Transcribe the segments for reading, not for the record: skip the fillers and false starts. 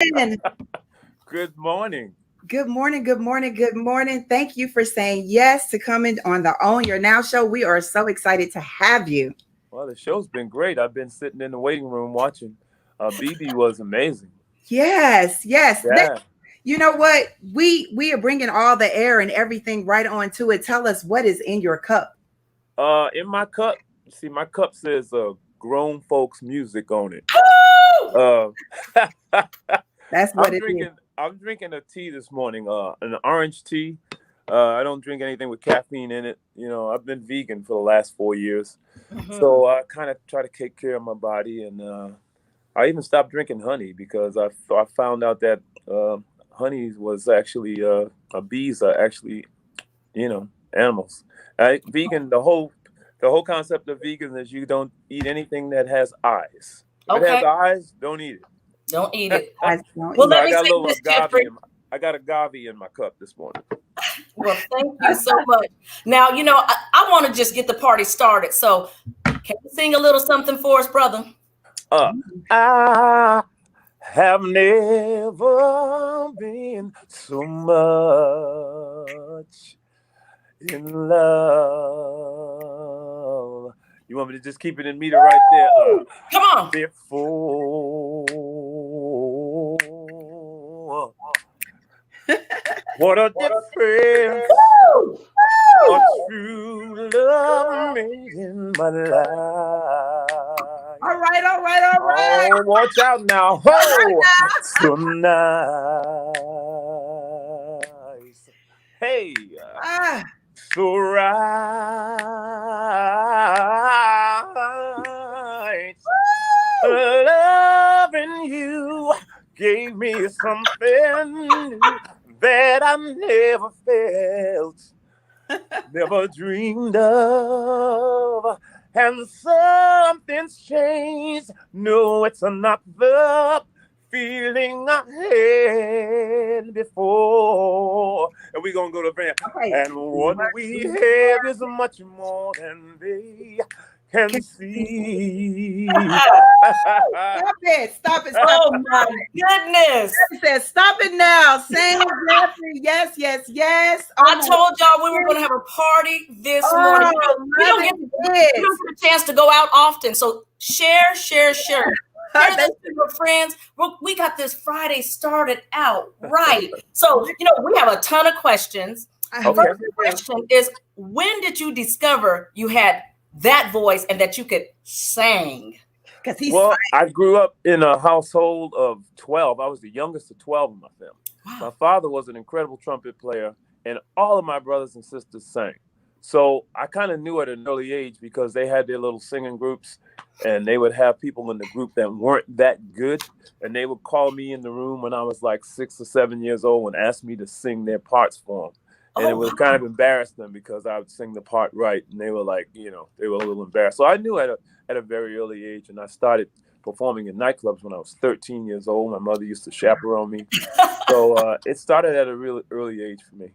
morning. Good morning. Good morning. Good morning. Good morning. Thank you for saying yes to coming on the Own Your Now show. We are so excited to have you. Well, the show's been great. I've been sitting in the waiting room watching. BB was amazing. Yes, yes. Yeah. You know what? We are bringing all the air and everything right on to it. Tell us what is in your cup. In my cup, see, my cup says grown folks music on it. Uh, That's what it is. I'm drinking a tea this morning. An orange tea. I don't drink anything with caffeine in it. You know, I've been vegan for the last 4 years, so I kind of try to take care of my body, and I even stopped drinking honey because I found out that honey was actually bees are actually animals. Vegan. The whole concept of vegan is you don't eat anything that has eyes. If it has eyes, don't eat it. Don't eat it. Well, let me got say a little this, agave. Jeffrey. I got agave in my cup this morning. Well, thank you so much. Now, I want to just get the party started. So, can you sing a little something for us, brother? I have never been so much in love. You want me to just keep it in meter right there? Come on. Before. What a difference a true love made in my life. All right. Oh, watch out now. Oh, so nice. Hey. So right. Loving you gave me something new that I never felt, never dreamed of. And something's changed. No, it's not the feeling I had before. And we're going to go to band. Okay. And what we have is much more than they can see. Stop it. Oh, my goodness. He said, stop it now. Sing, Jeffrey. Yes. I told y'all we were going to have a party this morning. We don't get a chance to go out often. So share. Share this with your friends. We got this Friday started out right. So, we have a ton of questions. Okay. First question is, when did you discover you had that voice and that you could sing? Well, I grew up in a household of 12. I was the youngest of 12 in my family. Wow. My father was an incredible trumpet player, and all of my brothers and sisters sang. So I kind of knew at an early age because they had their little singing groups, and they would have people in the group that weren't that good, and they would call me in the room when I was like 6 or 7 years old and ask me to sing their parts for them. And it would kind of embarrass them because I would sing the part right, and they were like, they were a little embarrassed. So I knew at a very early age, and I started performing in nightclubs when I was 13 years old. My mother used to chaperone me. So it started at a really early age for me.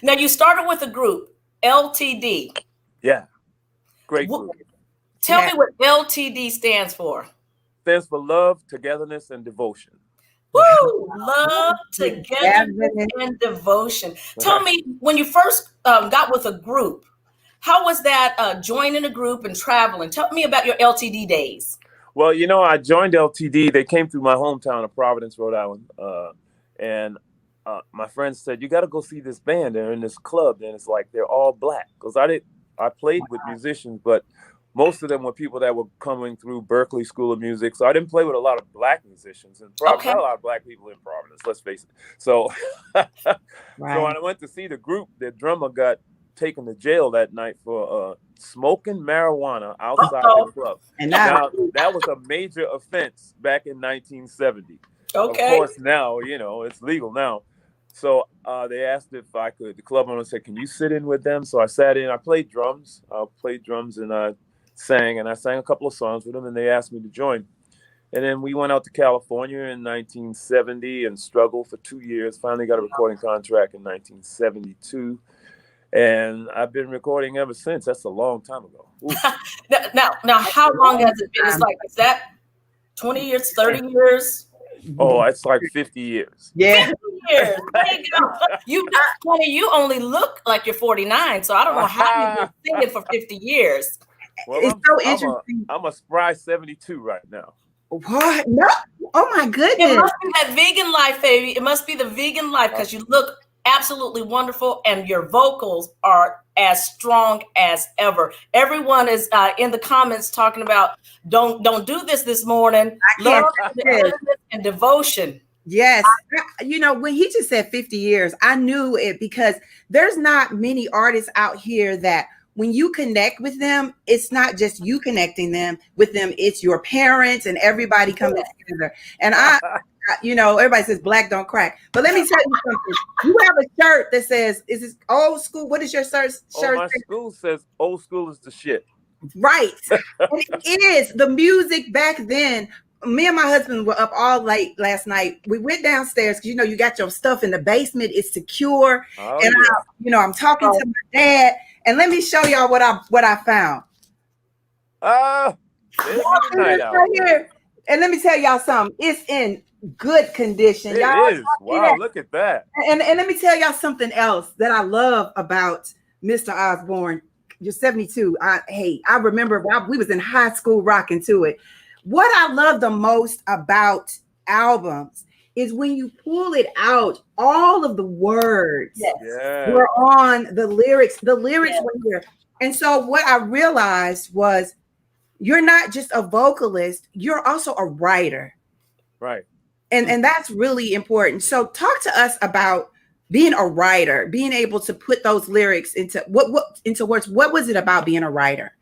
Now, you started with a group, L.T.D. Yeah, great group. Tell me what L.T.D. stands for. Stands for love, togetherness, and devotion. Woo! Love, togetherness, and devotion. Tell me, when you first got with a group, how was that joining a group and traveling? Tell me about your L.T.D. days. Well, I joined L.T.D. They came through my hometown of Providence, Rhode Island. And my friends said, you got to go see this band. They're in this club, and it's like they're all black. Because I played with musicians, but most of them were people that were coming through Berklee School of Music. So I didn't play with a lot of black musicians. And not a lot of black people in Providence, let's face it. So, so when I went to see the group, their drummer got taken to jail that night for smoking marijuana outside the club. And now that was a major offense back in 1970. Okay. Of course, now, it's legal now. So they asked if I could. The club owner said, can you sit in with them? So I sat in. I played drums. And I sang a couple of songs with them, and they asked me to join. And then we went out to California in 1970 and struggled for 2 years. Finally got a recording contract in 1972. And I've been recording ever since. That's a long time ago. Now, how long has it been? It's like, is that 20 years, 30 years? Oh, it's like 50 years. Yeah. 50 years. There you go. You only look like you're 49, so I don't know how you've been singing for 50 years. Well, It's so interesting. I'm a spry 72 right now. What? No. Oh my goodness. It must be that vegan life, baby. It must be the vegan life because you look absolutely wonderful and your vocals are as strong as ever. Everyone is in the comments talking about don't do this morning. Love and devotion. Yes. You know, when he just said 50 years, I knew it because there's not many artists out here that when you connect with them, it's not just you connecting them with them, it's your parents and everybody coming together. And you know, everybody says black don't crack. But let me tell you something. You have a shirt that says, is this old school? What is your shirt? My school says old school is the shit. Right. And it is. The music back then. Me and my husband were up all late last night. We went downstairs because, you know, you got your stuff in the basement. It's secure. And I'm talking to my dad. And let me show y'all what I found. Right here. And let me tell y'all something. It's in good condition. It is. Wow, look at that. And let me tell y'all something else that I love about Mr. Osborne. You're 72. I remember we was in high school rocking to it. What I love the most about albums is when you pull it out, all of the words were on the lyrics. The lyrics were here. And so what I realized was you're not just a vocalist, you're also a writer. Right. And that's really important. So talk to us about being a writer, being able to put those lyrics into words. What was it about being a writer?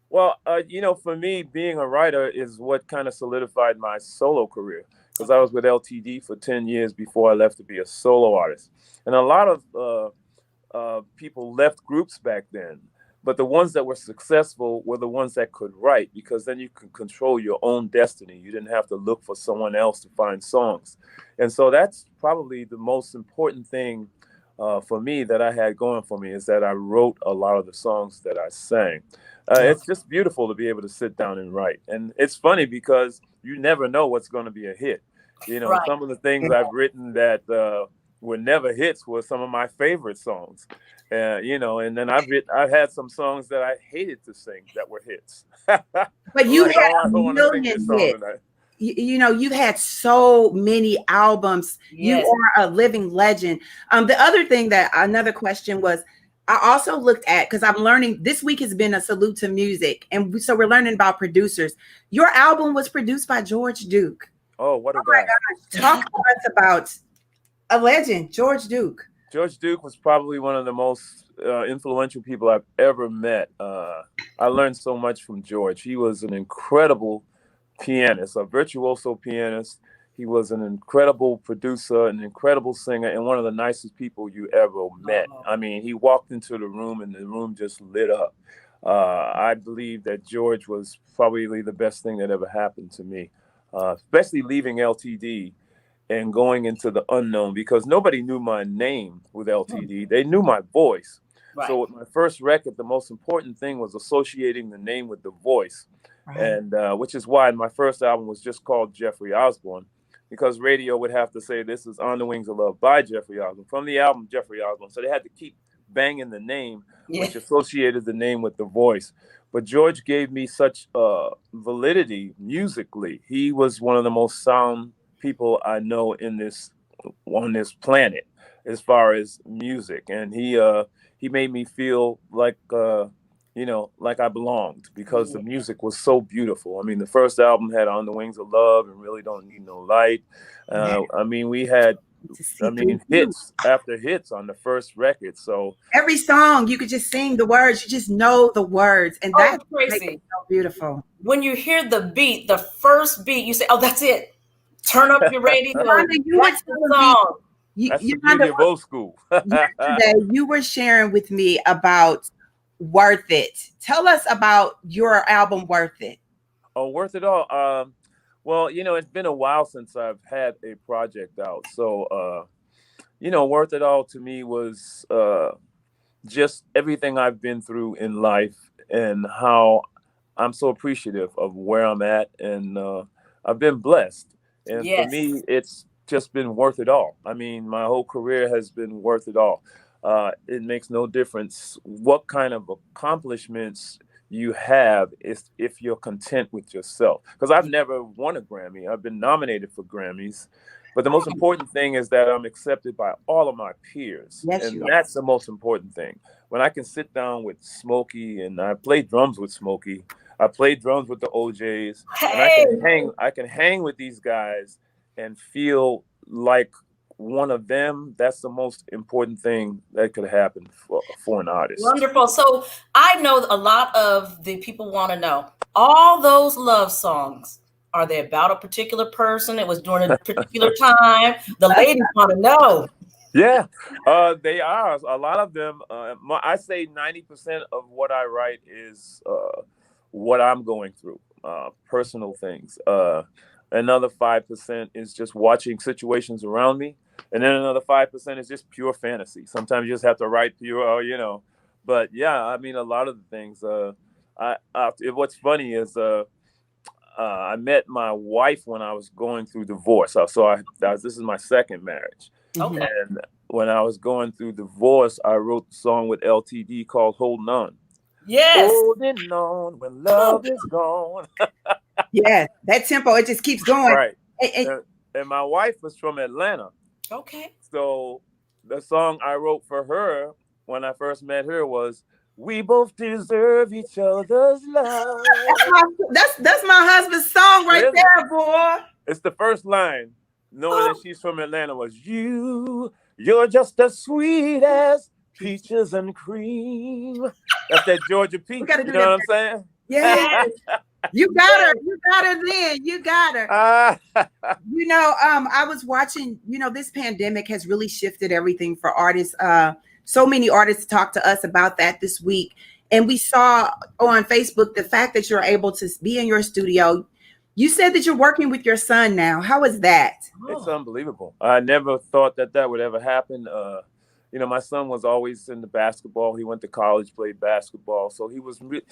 Well, you know, for me, being a writer is what kind of solidified my solo career, because I was with L.T.D for 10 years before I left to be a solo artist. And a lot of people left groups back then, but the ones that were successful were the ones that could write, because then you could control your own destiny. You didn't have to look for someone else to find songs. And so that's probably the most important thing for me that I had going for me, is that I wrote a lot of the songs that I sang. It's just beautiful to be able to sit down and write. And it's funny because you never know what's going to be a hit. You know, some of the things I've written that were never hits were some of my favorite songs. You know, and then I've had some songs that I hated to sing that were hits. But you had a million hits. You know, you've had so many albums. Yes. You are a living legend. The other thing another question was, I also looked at, because I'm learning, this week has been a salute to music. And so we're learning about producers. Your album was produced by George Duke. Oh, what a guy. Talk to us about a legend, George Duke. George Duke was probably one of the most influential people I've ever met. I learned so much from George. He was an incredible pianist, a virtuoso pianist. He was an incredible producer, an incredible singer, and one of the nicest people you ever met. I mean, he walked into the room and the room just lit up. I believe that George was probably the best thing that ever happened to me, especially leaving L.T.D and going into the unknown, because nobody knew my name with L.T.D. They knew my voice. Right. So with my first record, the most important thing was associating the name with the voice. Right. And which is why my first album was just called Jeffrey Osborne, because radio would have to say this is On the Wings of Love by Jeffrey Osborne from the album Jeffrey Osborne. So they had to keep banging the name, which associated the name with the voice. But George gave me such validity musically. He was one of the most sound people I know on this planet as far as music. And he made me feel like, like I belonged, because the music was so beautiful. I mean, the first album had On the Wings of Love and Really Don't Need No Light. I mean, we had, hits after hits on the first record. So every song you could just sing the words, you just know the words. And that's crazy. So beautiful. When you hear the beat, the first beat, you say, oh, that's it. Turn up your radio. That's the song. That's the beauty of old school. Yesterday, you were sharing with me about Worth It. Tell us about your album, Worth It. Oh, Worth It All. Well, it's been a while since I've had a project out. So, Worth It All to me was just everything I've been through in life and how I'm so appreciative of where I'm at. And I've been blessed. And for Yes. me, it's just been worth it all. I mean, my whole career has been worth it all. It makes no difference what kind of accomplishments you have if you're content with yourself. Because I've never won a Grammy. I've been nominated for Grammys. But the most important thing is that I'm accepted by all of my peers. Yes, and you that's the most important thing. When I can sit down with Smokey, and I play drums with Smokey, I play drums with the OJs, and I can hang with these guys and feel like one of them. That's the most important thing that could happen for an artist. Wonderful. So I know a lot of the people want to know, all those love songs, are they about a particular person? It was during a particular time. The ladies want to know. Yeah, they are. A lot of them, I say 90% of what I write is what I'm going through, personal things. Another 5% is just watching situations around me. And then another 5% is just pure fantasy. Sometimes you just have to write pure, But yeah, I mean, a lot of the things. What's funny is I met my wife when I was going through divorce. This is my second marriage. Okay. And when I was going through divorce, I wrote the song with L.T.D. called "Holding On." Yes. Holding on when love is gone. Yes, that tempo, it just keeps going. Right. And my wife was from Atlanta. Okay. So the song I wrote for her when I first met her was "We both deserve each other's love." That's my husband's song right there, boy. It's the first line, knowing that she's from Atlanta, was "You're just as sweet as peaches and cream." That's that Georgia peach. You know what I'm saying? Yes. You got her. You got her then. You got her. I was watching, this pandemic has really shifted everything for artists. So many artists talked to us about that this week. And we saw on Facebook the fact that you're able to be in your studio. You said that you're working with your son now. How is that? It's unbelievable. I never thought that would ever happen. My son was always into basketball. He went to college, played basketball. So he wasn't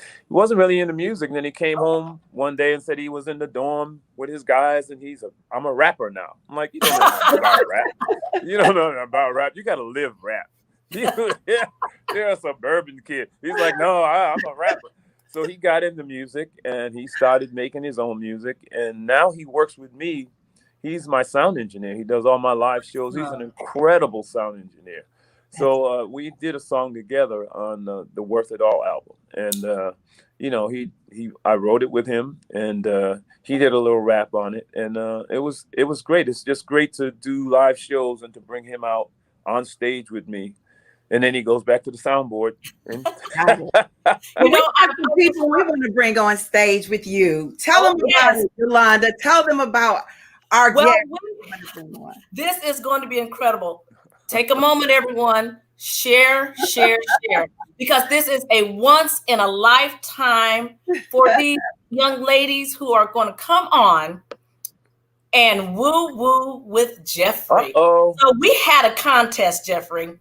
really into music. And then he came home one day and said he was in the dorm with his guys, and I'm a rapper now. I'm like, you don't know nothing about rap. You don't know nothing about rap. You got to live rap. You're a suburban kid. He's like, no, I'm a rapper. So he got into music, and he started making his own music. And now he works with me. He's my sound engineer. He does all my live shows. He's an incredible sound engineer. So we did a song together on the Worth It All album, and I wrote it with him, and he did a little rap on it, and it was great. It's just great to do live shows and to bring him out on stage with me, and then he goes back to the soundboard. And people we want to bring on stage with you. Tell them about it, Yolanda. Tell them about our guest. This is going to be incredible. Take a moment, everyone. Share, because this is a once in a lifetime for these young ladies who are going to come on and woo with Jeffrey. Uh-oh. So we had a contest, Jeffrey.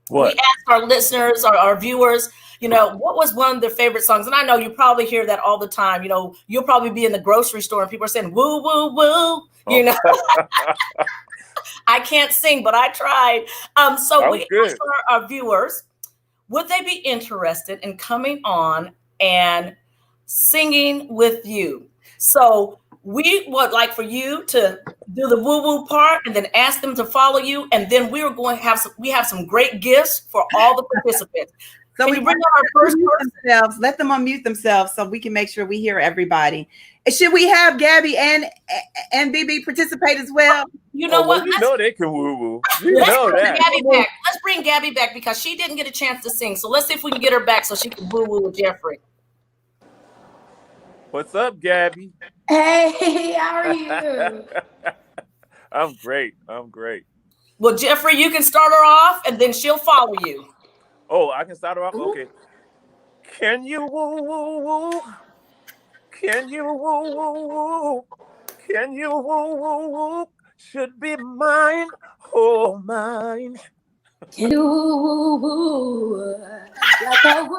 What? We asked our listeners, our viewers, what was one of their favorite songs? And I know you probably hear that all the time. You'll probably be in the grocery store and people are saying, woo, woo, woo, I can't sing, but I tried. So we asked our viewers, would they be interested in coming on and singing with you? So we would like for you to do the woo-woo part and then ask them to follow you. And then we have some great gifts for all the participants. So we bring on our first themselves. Let them unmute themselves so we can make sure we hear everybody. Should we have Gabby and BB participate as well? You know what? You know they can woo-woo. You know that. Let's bring Gabby back because she didn't get a chance to sing. So let's see if we can get her back so she can woo-woo with Jeffrey. What's up, Gabby? Hey, how are you? I'm great. Well, Jeffrey, you can start her off and then she'll follow you. Oh, I can start her off? Okay. Can you woo-woo-woo? Can you woo-woo-woo? Can you woo-woo-woo? Should be mine, oh mine. Can you woo-woo? Like a woo?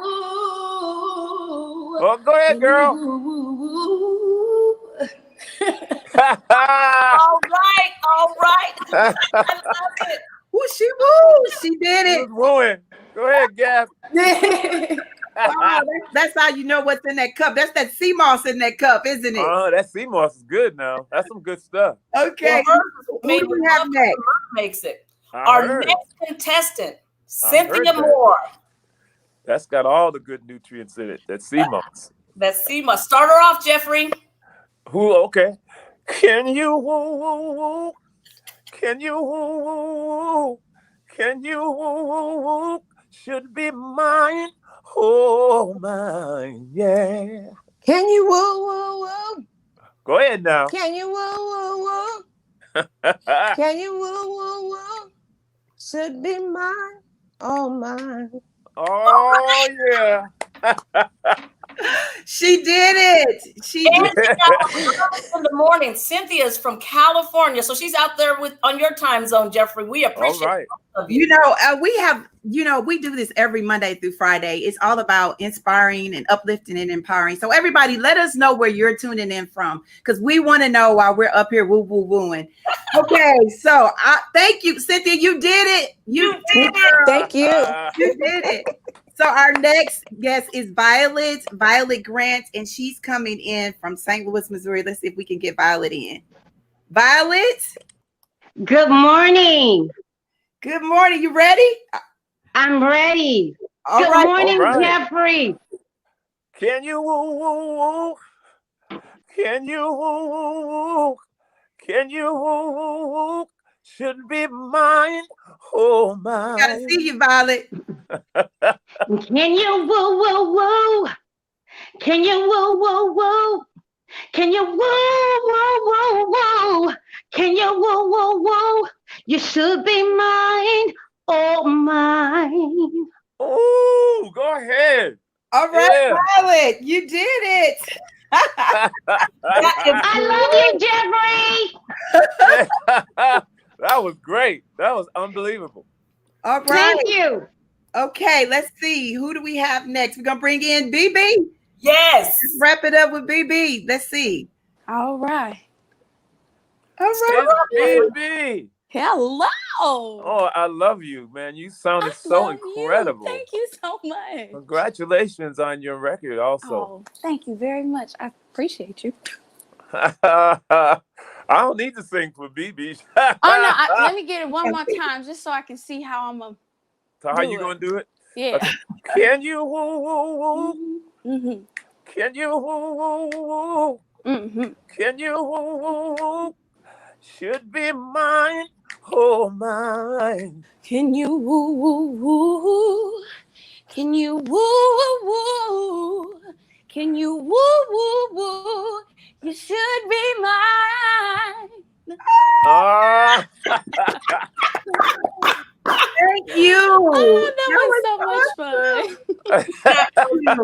Oh, go ahead, girl. All right. I love it. Woo, she did it. Wooing. Go ahead, Gav. Oh, that's how you know what's in that cup. That's that sea moss in that cup, isn't it? Oh, that sea moss is good now. That's some good stuff. Okay. Who do we have next? Makes it. Our next contestant, Cynthia that. Moore. That's got all the good nutrients in it. That sea moss. That sea moss. Start her off, Jeffrey. Who? Okay. Can you woo woo woo? Can you woo woo woo? Can you woo woo woo? Should be mine. Oh, mine. Yeah. Can you woo woo woo? Go ahead now. Can you woo woo woo? Can you woo woo woo? Should be mine. Oh, mine. Oh, yeah. She did it. She did it. In the morning. Cynthia's from California, so she's out there on your time zone, Jeffrey. We appreciate it. You know, we do this every Monday through Friday. It's all about inspiring and uplifting and empowering. So everybody, let us know where you're tuning in from, because we want to know while we're up here woo woo wooing. Okay, so thank you, Cynthia. You did it. You did it. Thank you. You did it. So our next guest is Violet Grant, and she's coming in from St. Louis, Missouri. Let's see if we can get Violet in. Violet. Good morning. Good morning. You ready? I'm ready. All Good right. morning, All right. Jeffrey. Can you woo woo woo? Can you woo woo woo? Can you woo woo woo? Should be mine. Oh, mine. Gotta see you, Violet. Can you woo woo woo? Can you woo woo woo? Can you woo woo woo woo? Can you woo woo woo? You should be mine. Oh, mine. Oh, go ahead. All right, yeah. Violet, you did it. I love you, Jeffrey. That was great. That was unbelievable. All right. Thank you. Okay, let's see. Who do we have next? We're going to bring in BB. Yes. Let's wrap it up with BB. Let's see. All right. All right. BB. Hello. Oh, I love you, man. You sounded so incredible. You. Thank you so much. Congratulations on your record also. Oh, thank you very much. I appreciate you. I don't need to sing for BB. Oh, no. Let me get it one more time just so I can see how I'm going to So how you going to do it? Yeah. Okay. Can you woo woo woo? Mm-hmm. Can you woo woo woo? Mm-hmm. Can you woo woo woo? Should be mine. Oh, mine. Can you woo woo woo? Can you woo woo woo? Can you woo woo woo? You should be mine. Thank you. Oh, that was so much fun.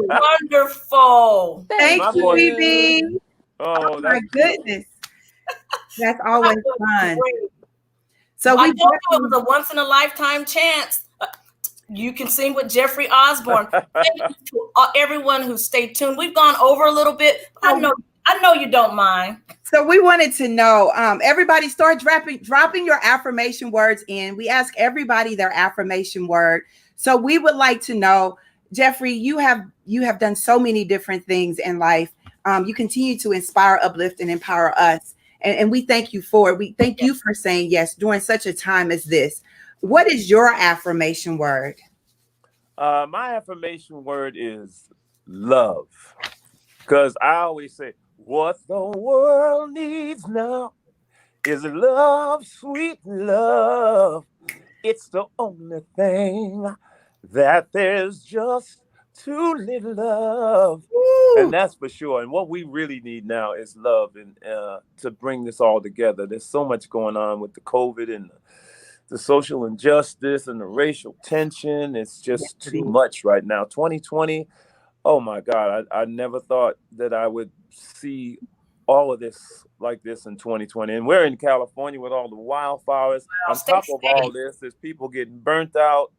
Wonderful. Thank you, BB. Oh, my goodness. That's always fun. Great. So I told you it was a once in a lifetime chance. You can sing with Jeffrey Osborne. Thank you to everyone who stayed tuned. We've gone over a little bit. I know you don't mind. So we wanted to know, everybody start dropping your affirmation words in. We ask everybody their affirmation word. So we would like to know, Jeffrey, you have done so many different things in life. You continue to inspire, uplift, and empower us. And we thank you for it. We thank you for saying yes during such a time as this. What is your affirmation word? My affirmation word is love. Because I always say, what the world needs now is love, sweet love. It's the only thing that there's just too little of. Woo. And that's for sure. And what we really need now is love, and to bring this all together. There's so much going on with the COVID and the social injustice and the racial tension. It's just too much right now. 2020, oh my God, I never thought that I would see all of this like this in 2020. And we're in California with all the wildfires. On top of all this, there's people getting burnt out.